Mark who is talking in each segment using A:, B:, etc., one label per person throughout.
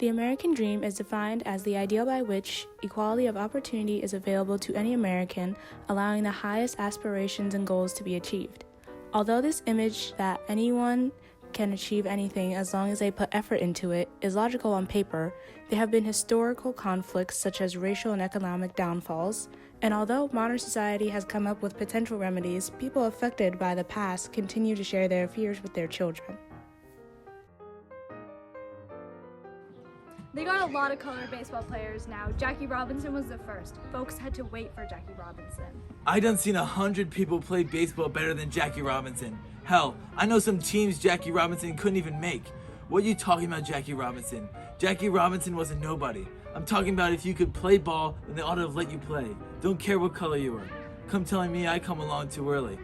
A: The American dream is defined as the ideal by which equality of opportunity is available to any American, allowing the highest aspirations and goals to be achieved. Although this image that anyone can achieve anything as long as they put effort into it is logical on paper, there have been historical conflicts such as racial and economic downfalls, and although modern society has come up with potential remedies, people affected by the past continue to share their fears with their children.
B: They got a lot of colored baseball players now. Jackie Robinson was the first. Folks had to wait for Jackie Robinson.
C: I done seen 100 people play baseball better than Jackie Robinson. Hell, I know some teams Jackie Robinson couldn't even make. What are you talking about, Jackie Robinson? Jackie Robinson was a nobody. I'm talking about if you could play ball, then they ought to have let you play. Don't care what color you were. Come telling me I come along too early.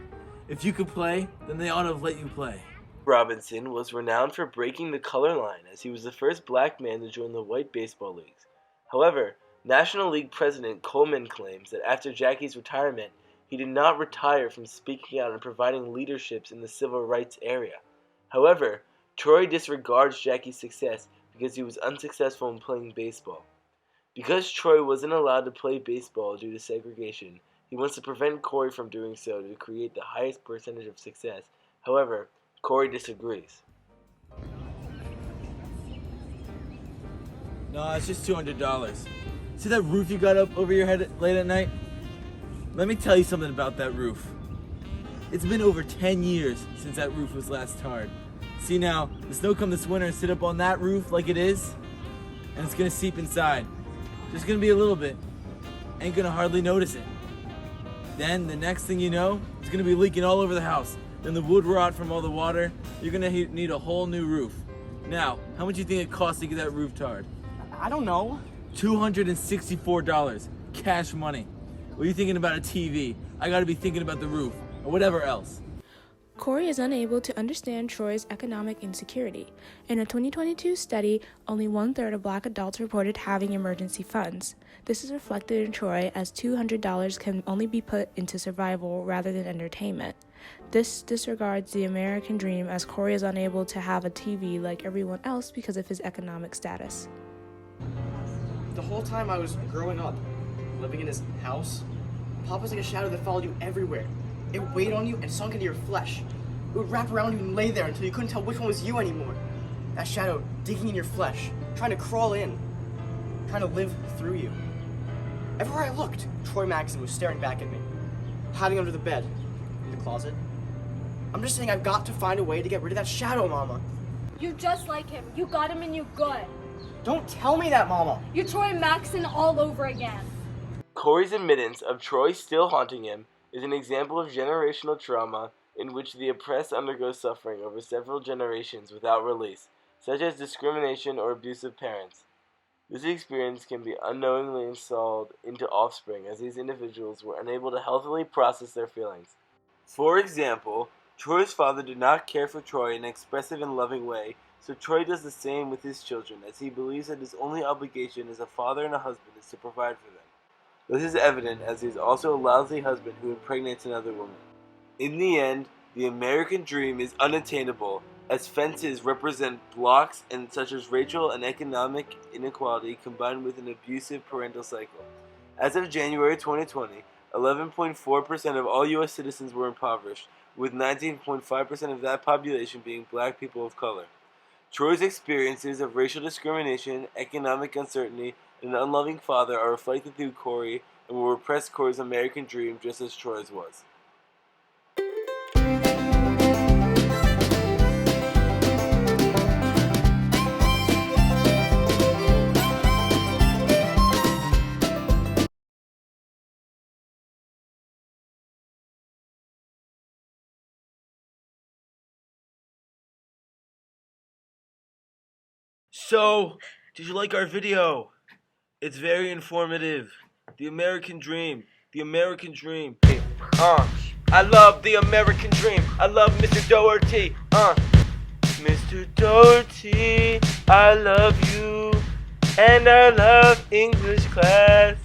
C: If you could play, then they ought to have let you play.
D: Robinson was renowned for breaking the color line, as he was the first black man to join the white baseball leagues. However, National League President Coleman claims that after Jackie's retirement, he did not retire from speaking out and providing leaderships in the civil rights area. However, Troy disregards Jackie's success because he was unsuccessful in playing baseball. Because Troy wasn't allowed to play baseball due to segregation, he wants to prevent Corey from doing so to create the highest percentage of success. However, Corey disagrees.
C: No, it's just $200. See that roof you got up over your head late at night? Let me tell you something about that roof. It's been over 10 years since that roof was last tarred. See now, the snow come this winter and sit up on that roof like it is, and it's gonna seep inside. Just gonna be a little bit. Ain't gonna hardly notice it. Then the next thing you know, it's gonna be leaking all over the house. Then the wood rot from all the water. You're gonna need a whole new roof. Now, how much do you think it costs to get that roof tarred?
E: I don't know.
C: $264, cash money. What are you thinking about a TV? I gotta be thinking about the roof, or whatever else.
A: Corey is unable to understand Troy's economic insecurity. In a 2022 study, only 1/3 of black adults reported having emergency funds. This is reflected in Troy as $200 can only be put into survival rather than entertainment. This disregards the American dream as Corey is unable to have a TV like everyone else because of his economic status.
E: The whole time I was growing up, living in his house, Pop was like a shadow that followed you everywhere. It weighed on you and sunk into your flesh. It would wrap around you and lay there until you couldn't tell which one was you anymore. That shadow digging in your flesh, trying to crawl in, trying to live through you. Everywhere I looked, Troy Maxson was staring back at me, hiding under the bed, in the closet. I'm just saying I've got to find a way to get rid of that shadow, Mama.
B: You're just like him. You got him and you good.
E: Don't tell me that, Mama.
B: You're Troy Maxson all over again.
D: Corey's admittance of Troy still haunting him is an example of generational trauma in which the oppressed undergo suffering over several generations without release, such as discrimination or abusive parents. This experience can be unknowingly installed into offspring as these individuals were unable to healthily process their feelings. For example, Troy's father did not care for Troy in an expressive and loving way, so Troy does the same with his children as he believes that his only obligation as a father and a husband is to provide for them. This is evident as he is also a lousy husband who impregnates another woman. In the end, the American dream is unattainable, as fences represent blocks and such as racial and economic inequality combined with an abusive parental cycle. As of January 2020, 11.4% of all U.S. citizens were impoverished, with 19.5% of that population being black people of color. Troy's experiences of racial discrimination, economic uncertainty, and an unloving father are reflected through Corey and will repress Corey's American dream just as Troy's was. So, did you like our video? It's very informative. The American dream. The American dream. I love the American dream. I love Mr. Doherty. Mr. Doherty, I love you. And I love English class.